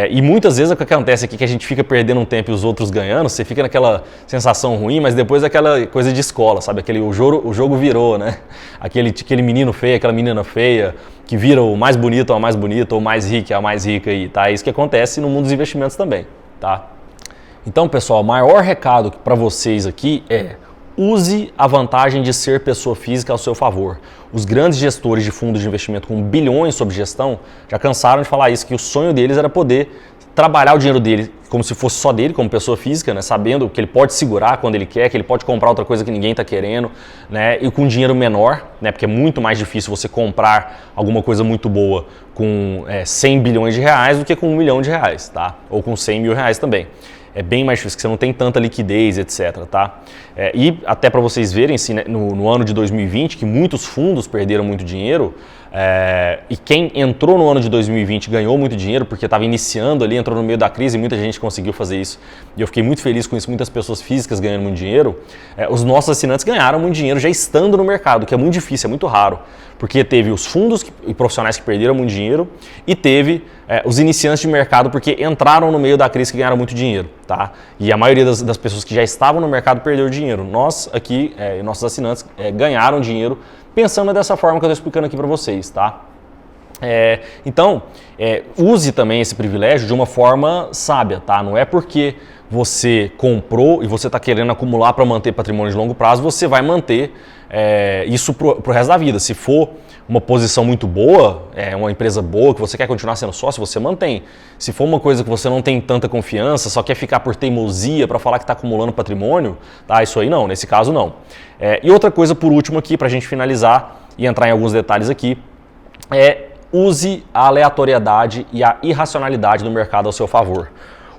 E muitas vezes o que acontece aqui é que a gente fica perdendo um tempo e os outros ganhando, você fica naquela sensação ruim, mas depois aquela coisa de escola, sabe? O jogo virou, né? Aquele menino feio, aquela menina feia, que vira o mais bonito ou a mais bonita, ou o mais rico a mais rica aí, tá? É isso que acontece no mundo dos investimentos também, tá? Então, pessoal, o maior recado para vocês aqui é: use a vantagem de ser pessoa física ao seu favor. Os grandes gestores de fundos de investimento com bilhões sob gestão já cansaram de falar isso, que o sonho deles era poder trabalhar o dinheiro dele como se fosse só dele, como pessoa física, né, sabendo que ele pode segurar quando ele quer, que ele pode comprar outra coisa que ninguém está querendo, né, e com dinheiro menor, né, porque é muito mais difícil você comprar alguma coisa muito boa com 100 bilhões de reais do que com 1 milhão de reais, tá? Ou com 100 mil reais também. É bem mais difícil, porque você não tem tanta liquidez, etc. Tá? E até para vocês verem, assim, né, no ano de 2020, que muitos fundos perderam muito dinheiro, e quem entrou no ano de 2020 ganhou muito dinheiro, porque estava iniciando ali, entrou no meio da crise e muita gente conseguiu fazer isso. E eu fiquei muito feliz com isso, muitas pessoas físicas ganhando muito dinheiro. Os nossos assinantes ganharam muito dinheiro já estando no mercado, que é muito difícil, é muito raro. Porque teve os fundos e profissionais que perderam muito dinheiro e teve os iniciantes de mercado porque entraram no meio da crise que ganharam muito dinheiro. Tá? E a maioria das pessoas que já estavam no mercado perdeu dinheiro. Nós aqui, nossos assinantes, ganharam dinheiro pensando dessa forma que eu estou explicando aqui para vocês. Tá? Então, use também esse privilégio de uma forma sábia, tá? Não é porque você comprou e você está querendo acumular para manter patrimônio de longo prazo, você vai manter isso para o resto da vida. Se for uma posição muito boa, uma empresa boa, que você quer continuar sendo sócio, você mantém. Se for uma coisa que você não tem tanta confiança, só quer ficar por teimosia para falar que está acumulando patrimônio, tá? Isso aí não, nesse caso não. E outra coisa por último aqui, para a gente finalizar e entrar em alguns detalhes aqui, use a aleatoriedade e a irracionalidade do mercado ao seu favor.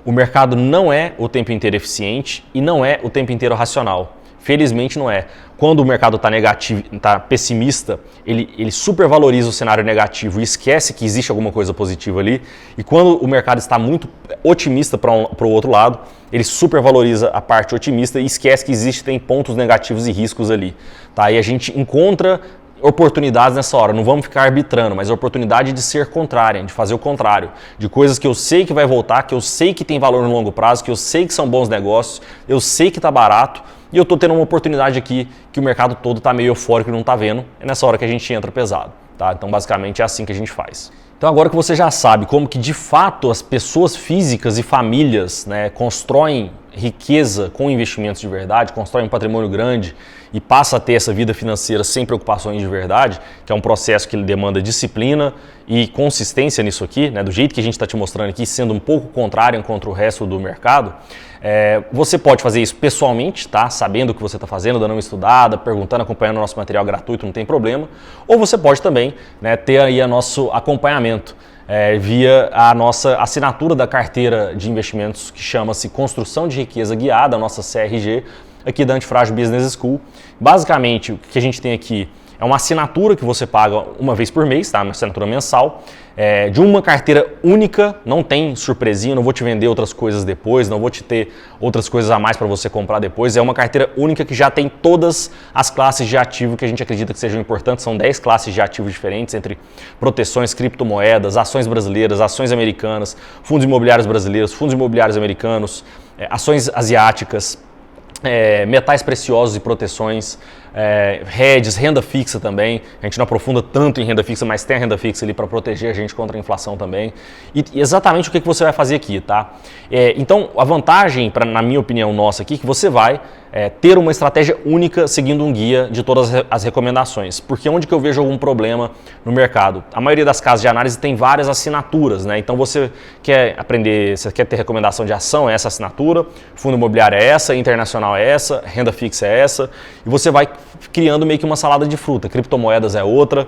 O mercado não é o tempo inteiro eficiente e não é o tempo inteiro racional. Felizmente não é. Quando o mercado está negativo, está pessimista, ele supervaloriza o cenário negativo e esquece que existe alguma coisa positiva ali. E quando o mercado está muito otimista para o outro lado, ele supervaloriza a parte otimista e esquece que existem pontos negativos e riscos ali. Tá? E a gente encontra oportunidades nessa hora, não vamos ficar arbitrando, mas a oportunidade de ser contrária, de fazer o contrário, de coisas que eu sei que vai voltar, que eu sei que tem valor no longo prazo, que eu sei que são bons negócios, eu sei que está barato e eu estou tendo uma oportunidade aqui que o mercado todo está meio eufórico e não está vendo, é nessa hora que a gente entra pesado. Tá? Então basicamente é assim que a gente faz. Então agora que você já sabe como que de fato as pessoas físicas e famílias, né, constroem riqueza com investimentos de verdade, constroem um patrimônio grande e passa a ter essa vida financeira sem preocupações de verdade, que é um processo que demanda disciplina e consistência nisso aqui, né, do jeito que a gente está te mostrando aqui, sendo um pouco contrário contra o resto do mercado, você pode fazer isso pessoalmente, tá? Sabendo o que você está fazendo, dando uma estudada, perguntando, acompanhando o nosso material gratuito, não tem problema. Ou você pode também, né, ter aí o nosso acompanhamento via a nossa assinatura da carteira de investimentos que chama-se Construção de Riqueza Guiada, a nossa CRG, aqui da Antifrágil Business School. Basicamente, o que a gente tem aqui é uma assinatura que você paga uma vez por mês, tá? Uma assinatura mensal, de uma carteira única, não tem surpresinha, não vou te vender outras coisas depois, não vou te ter outras coisas a mais para você comprar depois. É uma carteira única que já tem todas as classes de ativo que a gente acredita que sejam importantes. São 10 classes de ativos diferentes, entre proteções, criptomoedas, ações brasileiras, ações americanas, fundos imobiliários brasileiros, fundos imobiliários americanos, ações asiáticas, metais preciosos e proteções, hedges, renda fixa também. A gente não aprofunda tanto em renda fixa, mas tem a renda fixa ali para proteger a gente contra a inflação também. E exatamente o que você vai fazer aqui, tá? Então, a vantagem, na minha opinião nossa aqui, é que você vai ter uma estratégia única seguindo um guia de todas as recomendações. Porque onde que eu vejo algum problema no mercado? A maioria das casas de análise tem várias assinaturas, né? Então você quer aprender, você quer ter recomendação de ação, é essa assinatura, fundo imobiliário é essa, internacional é essa, renda fixa é essa, e você vai criando meio que uma salada de fruta, criptomoedas é outra.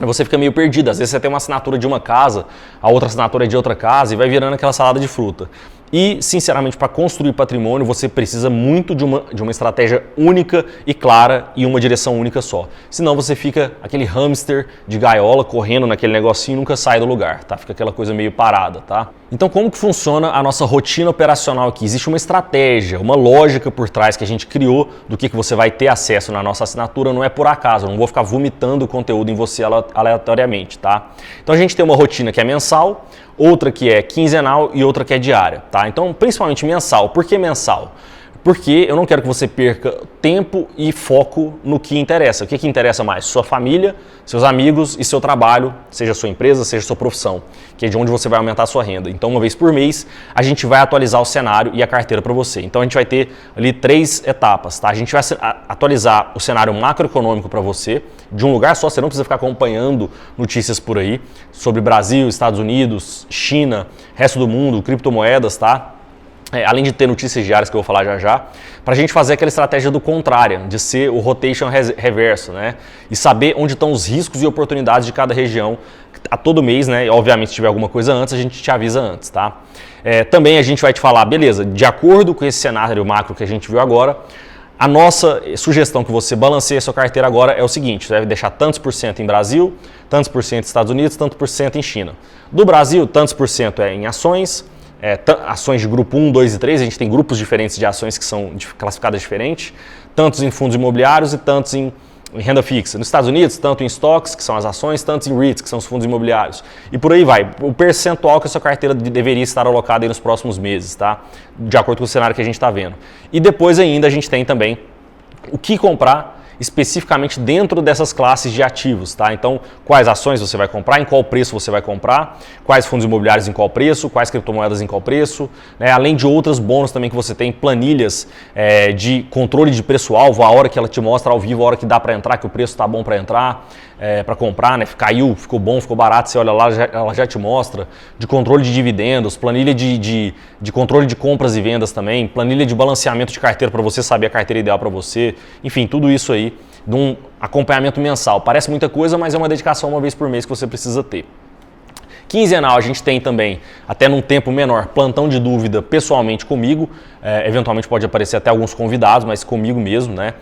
Você fica meio perdido, às vezes você tem uma assinatura de uma casa, a outra assinatura é de outra casa e vai virando aquela salada de fruta. E, sinceramente, para construir patrimônio, você precisa muito de uma estratégia única e clara e uma direção única só. Senão você fica aquele hamster de gaiola correndo naquele negocinho e nunca sai do lugar, tá? Fica aquela coisa meio parada, tá? Então, como que funciona a nossa rotina operacional aqui? Existe uma estratégia, uma lógica por trás que a gente criou do que você vai ter acesso na nossa assinatura, não é por acaso, eu não vou ficar vomitando conteúdo em você aleatoriamente, tá? Então, a gente tem uma rotina que é mensal, outra que é quinzenal e outra que é diária, tá? Então, principalmente mensal. Por que mensal? Porque eu não quero que você perca tempo e foco no que interessa. O que interessa mais? Sua família, seus amigos e seu trabalho, seja sua empresa, seja sua profissão, que é de onde você vai aumentar a sua renda. Então, uma vez por mês, a gente vai atualizar o cenário e a carteira para você. Então, a gente vai ter ali 3 etapas, tá? A gente vai atualizar o cenário macroeconômico para você, de um lugar só, você não precisa ficar acompanhando notícias por aí, sobre Brasil, Estados Unidos, China, resto do mundo, criptomoedas, tá? Além de ter notícias diárias que eu vou falar já, para a gente fazer aquela estratégia do contrário, de ser o rotation reverso, né? E saber onde estão os riscos e oportunidades de cada região a todo mês, né? E, obviamente, se tiver alguma coisa antes, a gente te avisa antes, tá? Também a gente vai te falar, beleza, de acordo com esse cenário macro que a gente viu agora, a nossa sugestão que você balanceie a sua carteira agora é o seguinte: você deve deixar tantos por cento em Brasil, tantos por cento nos Estados Unidos, tantos por cento em China. Do Brasil, tantos por cento em ações, ações de grupo 1, 2 e 3, a gente tem grupos diferentes de ações que são classificadas diferentes, tantos em fundos imobiliários e tantos em renda fixa. Nos Estados Unidos, tanto em stocks, que são as ações, tanto em REITs, que são os fundos imobiliários. E por aí vai, o percentual que a sua carteira deveria estar alocada aí nos próximos meses, tá? De acordo com o cenário que a gente está vendo. E depois ainda a gente tem também o que comprar especificamente dentro dessas classes de ativos, tá? Então, quais ações você vai comprar, em qual preço você vai comprar, quais fundos imobiliários em qual preço, quais criptomoedas em qual preço, né? Além de outros bônus também que você tem, planilhas de controle de preço-alvo, a hora que ela te mostra ao vivo, a hora que dá para entrar, que o preço está bom para entrar, para comprar, né? Caiu, ficou bom, ficou barato, você olha lá, ela já te mostra, de controle de dividendos, planilha de controle de compras e vendas também, planilha de balanceamento de carteira para você saber a carteira ideal para você, enfim, tudo isso aí de um acompanhamento mensal. Parece muita coisa, mas é uma dedicação uma vez por mês que você precisa ter. Quinzenal a gente tem também, até num tempo menor, plantão de dúvida pessoalmente comigo, eventualmente pode aparecer até alguns convidados, mas comigo mesmo, né?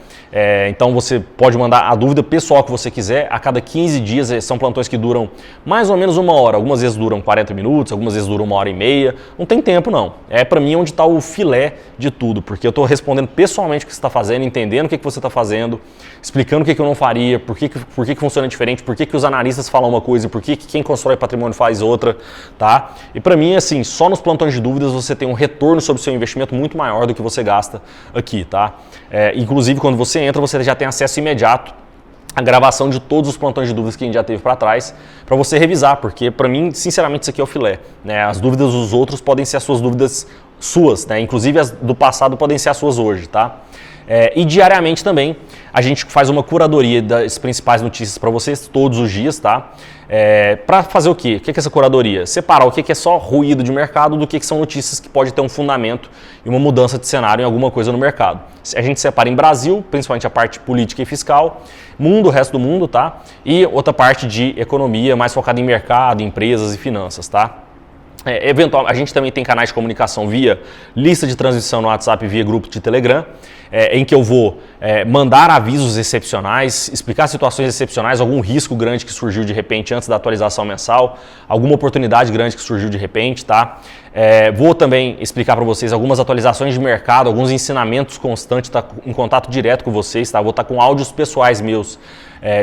Então você pode mandar a dúvida pessoal que você quiser, a cada 15 dias, são plantões que duram mais ou menos 1 hora, algumas vezes duram 40 minutos, algumas vezes duram 1h30, não tem tempo não, para mim onde está o filé de tudo, porque eu estou respondendo pessoalmente o que você está fazendo, entendendo o que você está fazendo, explicando o que eu não faria, por que funciona diferente, por que os analistas falam uma coisa e por que quem constrói patrimônio faz outra, tá? E para mim, assim, só nos plantões de dúvidas você tem um retorno sobre o seu investimento muito maior do que você gasta aqui, tá? Inclusive, quando você entra, você já tem acesso imediato à gravação de todos os plantões de dúvidas que a gente já teve para trás, para você revisar, porque para mim, sinceramente, isso aqui é o filé, né? As dúvidas dos outros podem ser as suas dúvidas suas, né? Inclusive as do passado podem ser as suas hoje, tá? E diariamente também a gente faz uma curadoria das principais notícias para vocês todos os dias, tá? Para fazer o quê? O que é essa curadoria? Separar o que é só ruído de mercado do que são notícias que pode ter um fundamento e uma mudança de cenário em alguma coisa no mercado. A gente separa em Brasil, principalmente a parte política e fiscal, mundo, o resto do mundo, tá? E outra parte de economia mais focada em mercado, empresas e finanças, tá? Eventualmente, a gente também tem canais de comunicação via lista de transmissão no WhatsApp, via grupo de Telegram, em que eu vou mandar avisos excepcionais, explicar situações excepcionais, algum risco grande que surgiu de repente antes da atualização mensal, alguma oportunidade grande que surgiu de repente, tá? Vou também explicar para vocês algumas atualizações de mercado, alguns ensinamentos constantes, tá em contato direto com vocês, tá? Vou estar com áudios pessoais meus,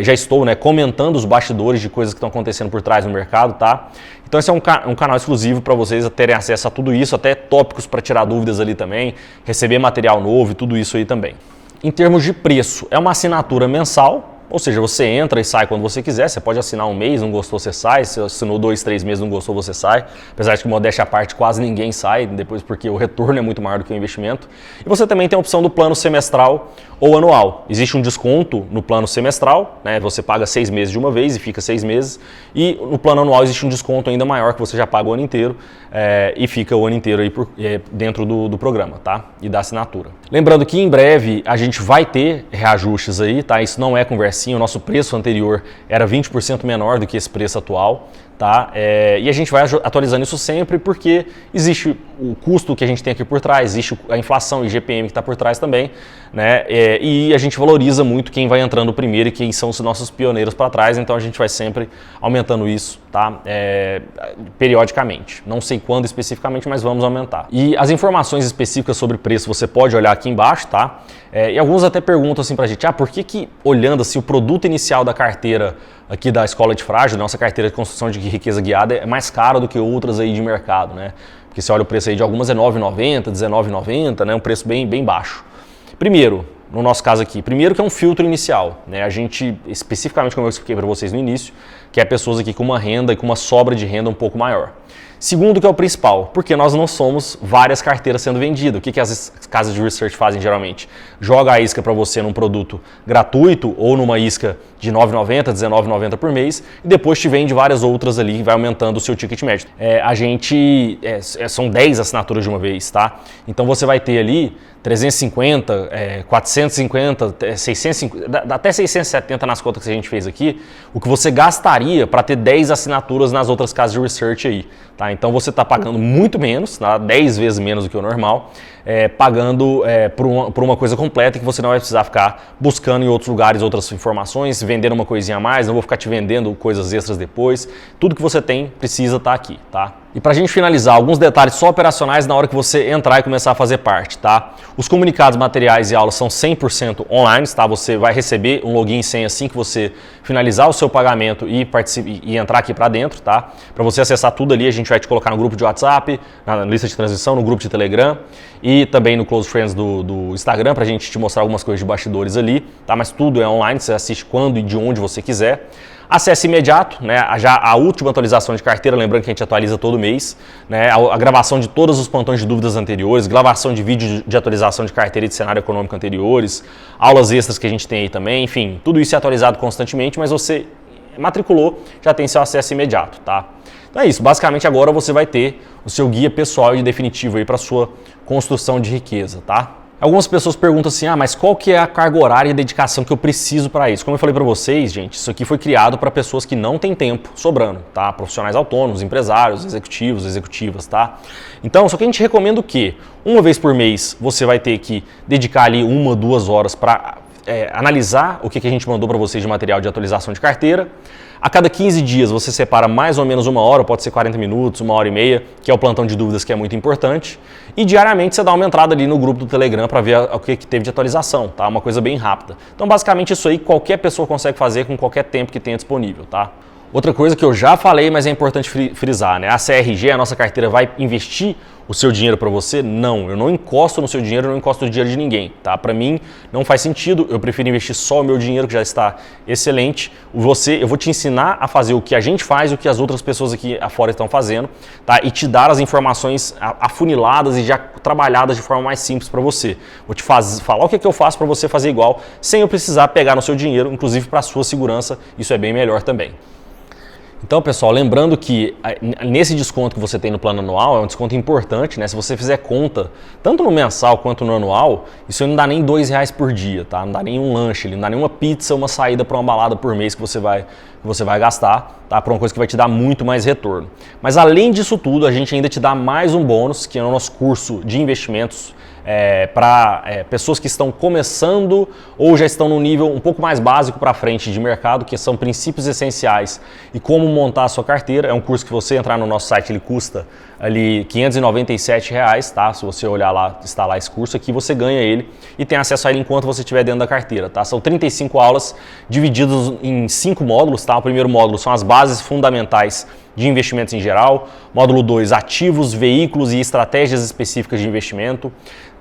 já estou, né, comentando os bastidores de coisas que estão acontecendo por trás no mercado, tá? Então esse é um canal exclusivo para vocês terem acesso a tudo isso, até tópicos para tirar dúvidas ali também, receber material novo e tudo isso aí também. Em termos de preço, é uma assinatura mensal, ou seja, você entra e sai quando você quiser, você pode assinar um mês, não gostou, você sai, se assinou 2, 3 meses, não gostou, você sai, apesar de que modéstia à parte quase ninguém sai, depois porque o retorno é muito maior do que o investimento. E você também tem a opção do plano semestral ou anual. Existe um desconto no plano semestral, né? Você paga 6 meses de uma vez e fica 6 meses, e no plano anual existe um desconto ainda maior, que você já paga o ano inteiro e fica o ano inteiro aí dentro do programa, tá? E da assinatura. Lembrando que em breve a gente vai ter reajustes aí, tá? Isso não é conversinha, o nosso preço anterior era 20% menor do que esse preço atual, tá? E a gente vai atualizando isso sempre porque existe o custo que a gente tem aqui por trás, existe a inflação e IGPM que está por trás também, né? E a gente valoriza muito quem vai entrando primeiro e quem são os nossos pioneiros para trás, então a gente vai sempre aumentando isso, tá? Periodicamente. Não sei quando especificamente, mas vamos aumentar. E as informações específicas sobre preço você pode olhar aqui embaixo, tá? E alguns até perguntam assim pra gente, por que olhando assim o produto inicial da carteira aqui da Escola de Frágil, nossa carteira de construção de riqueza guiada é mais cara do que outras aí de mercado, né? Porque você olha o preço aí de algumas é R$ 9,90, R$19,90, né? Um preço bem baixo. Primeiro, no nosso caso aqui, primeiro que é um filtro inicial, né? A gente, especificamente como eu expliquei para vocês no início, que é pessoas aqui com uma renda e com uma sobra de renda um pouco maior. Segundo, que é o principal, porque nós não somos várias carteiras sendo vendidas. O que as casas de research fazem geralmente? Joga a isca para você num produto gratuito ou numa isca de R$ 9,90, R$19,90 por mês e depois te vende várias outras ali e vai aumentando o seu ticket médio. São 10 assinaturas de uma vez, tá? Então você vai ter ali 350, 450, 650, até 670 nas contas que a gente fez aqui, o que você gastaria para ter 10 assinaturas nas outras casas de research aí, tá? Então você está pagando muito menos, tá? 10 vezes menos do que o normal, pagando por uma coisa completa que você não vai precisar ficar buscando em outros lugares outras informações, vendendo uma coisinha a mais, não vou ficar te vendendo coisas extras depois. Tudo que você tem precisa estar aqui, tá? E para a gente finalizar, alguns detalhes só operacionais na hora que você entrar e começar a fazer parte, tá? Os comunicados, materiais e aulas são 100% online, tá? Você vai receber um login e senha assim que você finalizar o seu pagamento e entrar aqui para dentro, tá? Para você acessar tudo ali, a gente vai te colocar no grupo de WhatsApp, na lista de transmissão, no grupo de Telegram. E e também no Close Friends do Instagram, para a gente te mostrar algumas coisas de bastidores ali, tá? Mas tudo é online, você assiste quando e de onde você quiser. Acesso imediato, né? Já a última atualização de carteira, lembrando que a gente atualiza todo mês, né? A gravação de todos os plantões de dúvidas anteriores, gravação de vídeo de atualização de carteira e de cenário econômico anteriores, aulas extras que a gente tem aí também, enfim, tudo isso é atualizado constantemente, mas você matriculou, já tem seu acesso imediato, tá? Então é isso, basicamente agora você vai ter o seu guia pessoal e definitivo aí para sua construção de riqueza, tá? Algumas pessoas perguntam assim, mas qual que é a carga horária e dedicação que eu preciso para isso? Como eu falei para vocês, gente, isso aqui foi criado para pessoas que não têm tempo sobrando, tá? Profissionais autônomos, empresários, executivos, executivas, tá? Então, só que a gente recomenda o quê? Uma vez por mês você vai ter que dedicar ali 1 ou 2 horas para analisar o que a gente mandou para vocês de material de atualização de carteira. A cada 15 dias você separa mais ou menos 1 hora, pode ser 40 minutos, 1h30, que é o plantão de dúvidas que é muito importante. E diariamente você dá uma entrada ali no grupo do Telegram para ver o que teve de atualização, tá? Uma coisa bem rápida. Então basicamente isso aí qualquer pessoa consegue fazer com qualquer tempo que tenha disponível, tá? Outra coisa que eu já falei, mas é importante frisar, né? A CRG, a nossa carteira, vai investir o seu dinheiro para você? Não, eu não encosto no seu dinheiro, eu não encosto no dinheiro de ninguém, tá? Para mim não faz sentido, eu prefiro investir só o meu dinheiro que já está excelente. Eu vou te ensinar a fazer o que a gente faz e o que as outras pessoas aqui afora estão fazendo, tá? E te dar as informações afuniladas e já trabalhadas de forma mais simples para você. Vou te falar o que eu faço para você fazer igual, sem eu precisar pegar no seu dinheiro, inclusive para a sua segurança, isso é bem melhor também. Então, pessoal, lembrando que nesse desconto que você tem no plano anual, é um desconto importante, né? Se você fizer conta, tanto no mensal quanto no anual, isso não dá nem R$2 por dia, tá? Não dá nem um lanche, não dá nem uma pizza, uma saída para uma balada por mês que você vai gastar, tá? Para uma coisa que vai te dar muito mais retorno. Mas além disso tudo, a gente ainda te dá mais um bônus, que é o nosso curso de investimentos para pessoas que estão começando ou já estão no nível um pouco mais básico para frente de mercado, que são princípios essenciais e como montar a sua carteira. É um curso que você entrar no nosso site, ele custa ali R$597, tá? Se você olhar lá, está lá esse curso aqui, você ganha ele e tem acesso a ele enquanto você estiver dentro da carteira, tá? São 35 aulas divididas em 5 módulos, tá? O primeiro módulo são as bases fundamentais de investimentos em geral. Módulo 2, ativos, veículos e estratégias específicas de investimento.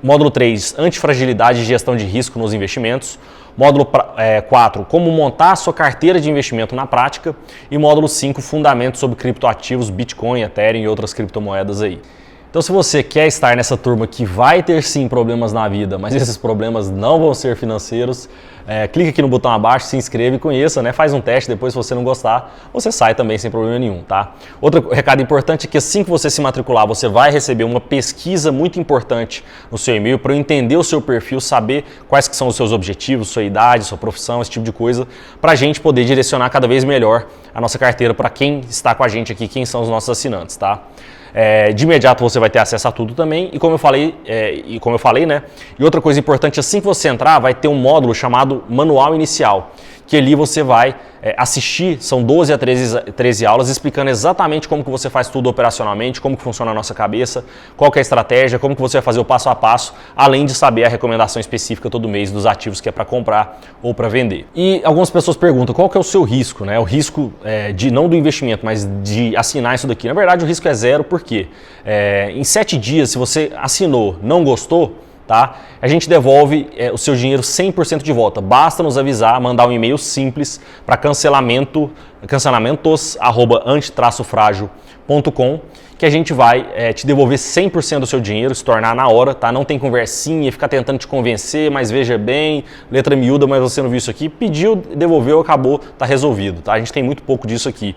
Módulo 3, antifragilidade e gestão de risco nos investimentos. Módulo 4, como montar a sua carteira de investimento na prática. E módulo 5, fundamentos sobre criptoativos, Bitcoin, Ethereum e outras criptomoedas aí. Então, se você quer estar nessa turma que vai ter sim problemas na vida, mas esses problemas não vão ser financeiros, clica aqui no botão abaixo, se inscreve e conheça, né? Faz um teste, depois se você não gostar, você sai também sem problema nenhum, tá? Outro recado importante é que assim que você se matricular, você vai receber uma pesquisa muito importante no seu e-mail para eu entender o seu perfil, saber quais que são os seus objetivos, sua idade, sua profissão, esse tipo de coisa, para a gente poder direcionar cada vez melhor a nossa carteira para quem está com a gente aqui, quem são os nossos assinantes, tá? De imediato você vai ter acesso a tudo também e como eu falei, né? E outra coisa importante, assim que você entrar, vai ter um módulo chamado Manual Inicial, que ali você vai assistir, são 12 a 13 aulas explicando exatamente como que você faz tudo operacionalmente, como que funciona a nossa cabeça, qual que é a estratégia, como que você vai fazer o passo a passo, além de saber a recomendação específica todo mês dos ativos que é para comprar ou para vender. E algumas pessoas perguntam qual que é o seu risco, né? O risco não do investimento, mas de assinar isso daqui. Na verdade, o risco é zero, porque em 7 dias, se você assinou, não gostou, tá? A gente devolve o seu dinheiro 100% de volta. Basta nos avisar, mandar um e-mail simples para cancelamentos@anti-frágil.com que a gente vai te devolver 100% do seu dinheiro, se tornar na hora, tá? Não tem conversinha, ficar tentando te convencer, mas veja bem, letra miúda, mas você não viu isso aqui, pediu, devolveu, acabou, tá resolvido, tá? A gente tem muito pouco disso aqui.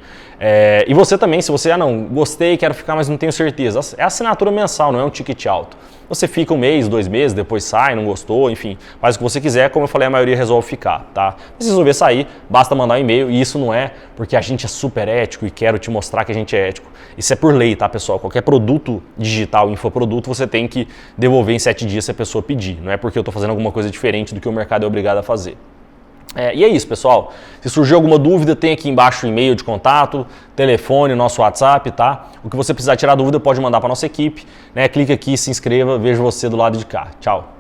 E você também, se você, não, gostei, quero ficar, mas não tenho certeza, é assinatura mensal, não é um ticket alto. Você fica 1 mês, 2 meses, depois sai, não gostou, enfim, faz o que você quiser, como eu falei, a maioria resolve ficar, tá? Mas se resolver sair, basta mandar um e-mail, e isso não é porque a gente é super ético e quero te mostrar que a gente é ético. Isso é por lei, tá, pessoal? Qualquer produto digital, infoproduto, você tem que devolver em 7 dias se a pessoa pedir. Não é porque eu estou fazendo alguma coisa diferente do que o mercado é obrigado a fazer. E é isso, pessoal. Se surgir alguma dúvida, tem aqui embaixo o e-mail de contato, telefone, nosso WhatsApp, tá? O que você precisar tirar dúvida, pode mandar para nossa equipe, né? Clica aqui, se inscreva, vejo você do lado de cá. Tchau.